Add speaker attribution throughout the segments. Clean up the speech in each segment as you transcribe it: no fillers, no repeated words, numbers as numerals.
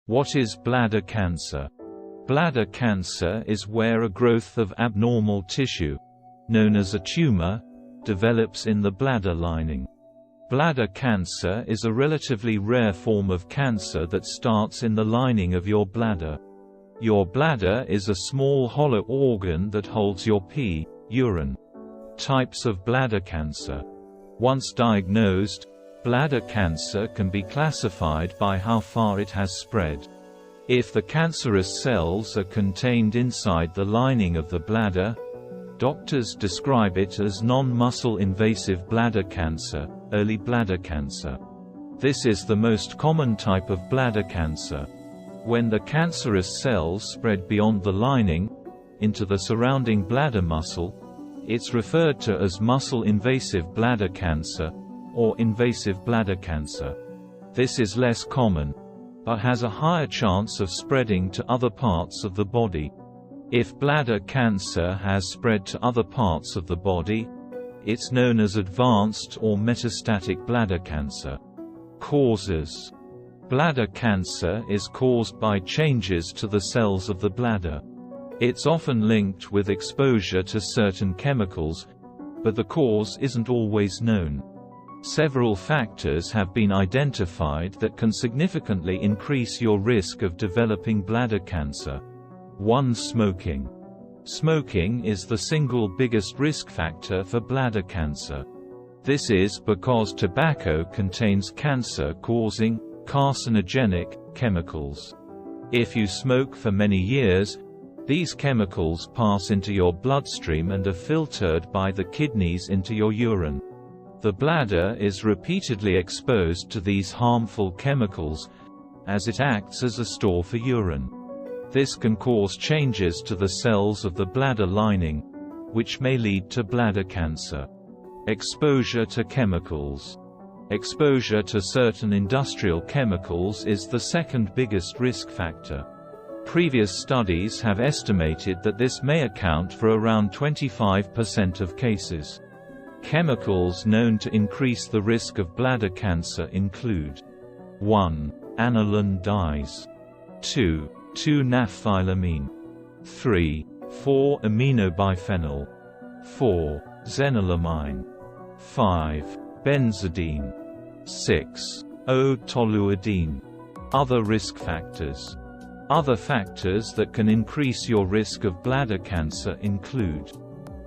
Speaker 1: What is bladder cancer? Bladder cancer is where a growth of abnormal tissue, known as a tumor, develops in the bladder lining. Bladder cancer is a relatively rare form of cancer that starts in the lining of your bladder. Your bladder is a small hollow organ that holds your pee, urine. Types of bladder cancer. Once diagnosed, bladder cancer can be classified by how far it has spread. If the cancerous cells are contained inside the lining of the bladder, doctors describe it as non-muscle invasive bladder cancer, early bladder cancer. This is the most common type of bladder cancer. When the cancerous cells spread beyond the lining, into the surrounding bladder muscle, it's referred to as muscle-invasive bladder cancer, or invasive bladder cancer. This is less common, but has a higher chance of spreading to other parts of the body. If bladder cancer has spread to other parts of the body, it's known as advanced or metastatic bladder cancer. Causes. Bladder cancer is caused by changes to the cells of the bladder. It's often linked with exposure to certain chemicals, but the cause isn't always known. Several factors have been identified that can significantly increase your risk of developing bladder cancer. 1. Smoking. Smoking is the single biggest risk factor for bladder cancer. This is because tobacco contains cancer-causing, carcinogenic chemicals. If you smoke for many years, these chemicals pass into your bloodstream and are filtered by the kidneys into your urine. The bladder is repeatedly exposed to these harmful chemicals, as it acts as a store for urine. This can cause changes to the cells of the bladder lining, which may lead to bladder cancer. Exposure to chemicals. Exposure to certain industrial chemicals is the second biggest risk factor. Previous studies have estimated that this may account for around 25% of cases. Chemicals known to increase the risk of bladder cancer include 1. Aniline dyes, 2. 2-naphthylamine, 3. 4-aminobiphenyl, 4. Xenolamine, 5. Benzidine, 6. O-toluidine. Other risk factors. Other factors that can increase your risk of bladder cancer include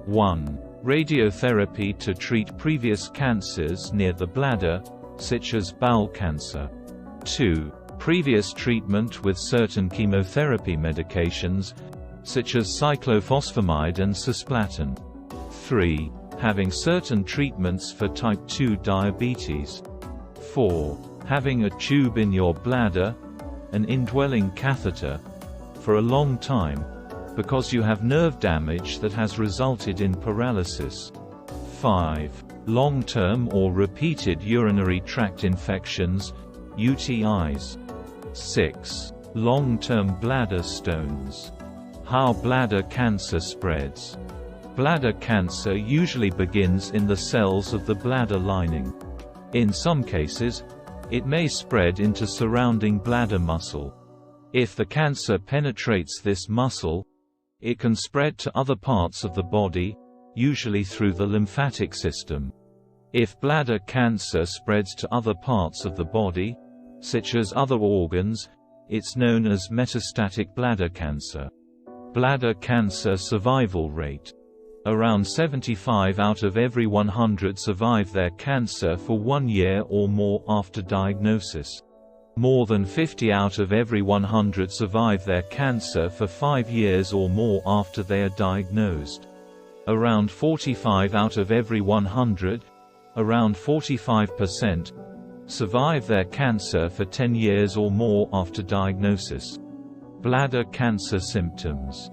Speaker 1: 1. Radiotherapy to treat previous cancers near the bladder, such as bowel cancer. 2. Previous treatment with certain chemotherapy medications, such as cyclophosphamide and cisplatin. 3. Having certain treatments for type 2 diabetes. 4. Having a tube in your bladder, an indwelling catheter, for a long time, because you have nerve damage that has resulted in paralysis. 5. Long-term or repeated urinary tract infections, UTIs. 6. Long-term bladder stones. How bladder cancer spreads. Bladder cancer usually begins in the cells of the bladder lining. In some cases, it may spread into surrounding bladder muscle. If the cancer penetrates this muscle, it can spread to other parts of the body, usually through the lymphatic system. If bladder cancer spreads to other parts of the body, such as other organs, it's known as metastatic bladder cancer. Bladder cancer survival rate. Around 75 out of every 100 survive their cancer for 1 year or more after diagnosis. More than 50 out of every 100 survive their cancer for 5 years or more after they are diagnosed. Around 45 out of every 100, around 45%, survive their cancer for 10 years or more after diagnosis. Bladder cancer symptoms.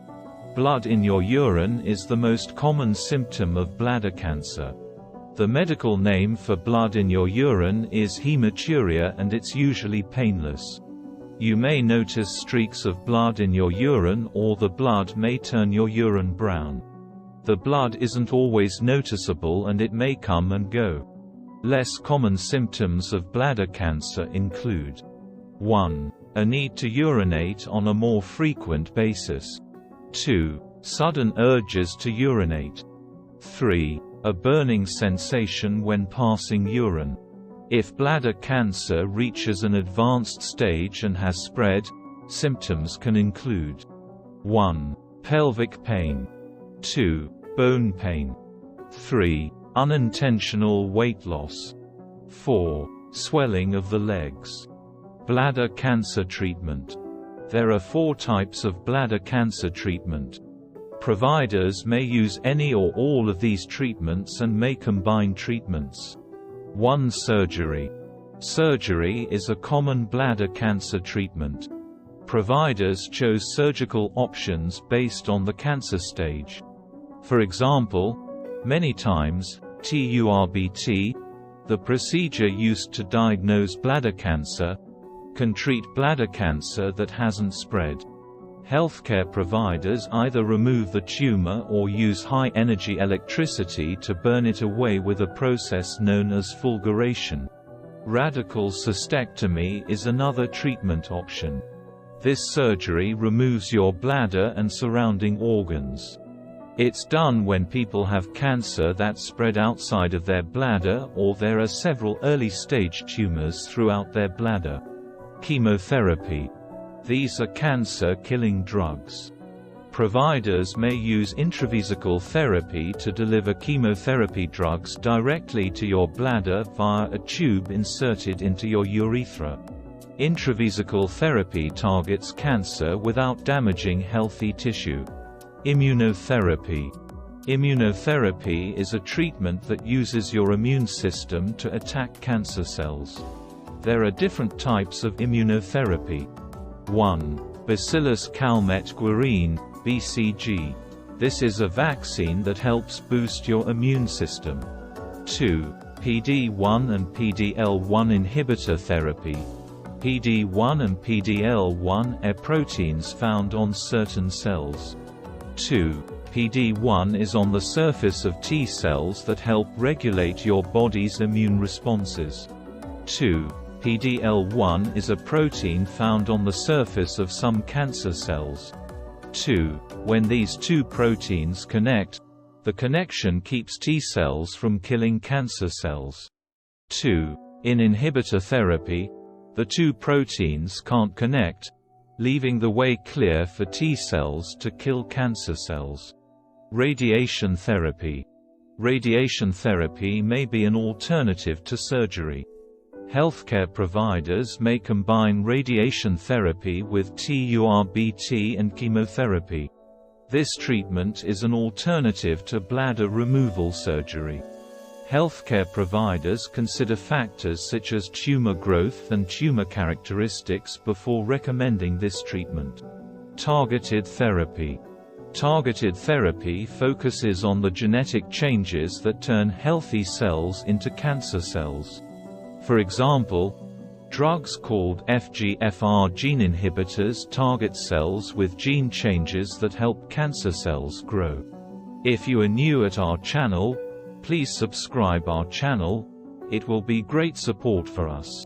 Speaker 1: Blood in your urine is the most common symptom of bladder cancer. The medical name for blood in your urine is hematuria and it's usually painless. You may notice streaks of blood in your urine or the blood may turn your urine brown. The blood isn't always noticeable and it may come and go. Less common symptoms of bladder cancer include 1. A need to urinate on a more frequent basis. 2. Sudden urges to urinate. 3. A burning sensation when passing urine. If bladder cancer reaches an advanced stage and has spread, symptoms can include 1. Pelvic pain. 2. Bone pain. 3. Unintentional weight loss. 4. Swelling of the legs. Bladder cancer treatment. There are 4 types of bladder cancer treatment. Providers may use any or all of these treatments and may combine treatments. 1. Surgery. Surgery is a common bladder cancer treatment. Providers chose surgical options based on the cancer stage. For example, many times, TURBT, the procedure used to diagnose bladder cancer, can treat bladder cancer that hasn't spread. Healthcare providers either remove the tumor or use high-energy electricity to burn it away with a process known as fulguration. Radical cystectomy is another treatment option. This surgery removes your bladder and surrounding organs. It's done when people have cancer that's spread outside of their bladder or there are several early-stage tumors throughout their bladder. Chemotherapy. These are cancer-killing drugs. Providers may use intravesical therapy to deliver chemotherapy drugs directly to your bladder via a tube inserted into your urethra. Intravesical therapy targets cancer without damaging healthy tissue. Immunotherapy. Immunotherapy is a treatment that uses your immune system to attack cancer cells. There are different types of immunotherapy. 1. Bacillus calmette-guerin, BCG. This is a vaccine that helps boost your immune system. 2. PD-1 and PD-L1 inhibitor therapy. PD-1 and PD-L1 are proteins found on certain cells. 2. PD-1 is on the surface of T cells that help regulate your body's immune responses. 2. PD-L1 is a protein found on the surface of some cancer cells. 2. When these two proteins connect, the connection keeps T cells from killing cancer cells. 2. In inhibitor therapy, the two proteins can't connect, leaving the way clear for T cells to kill cancer cells. Radiation therapy. Radiation therapy may be an alternative to surgery. Healthcare providers may combine radiation therapy with TURBT and chemotherapy. This treatment is an alternative to bladder removal surgery. Healthcare providers consider factors such as tumor growth and tumor characteristics before recommending this treatment. Targeted therapy. Targeted therapy focuses on the genetic changes that turn healthy cells into cancer cells. For example, drugs called FGFR gene inhibitors target cells with gene changes that help cancer cells grow. If you are new at our channel, please subscribe our channel. It will be great support for us.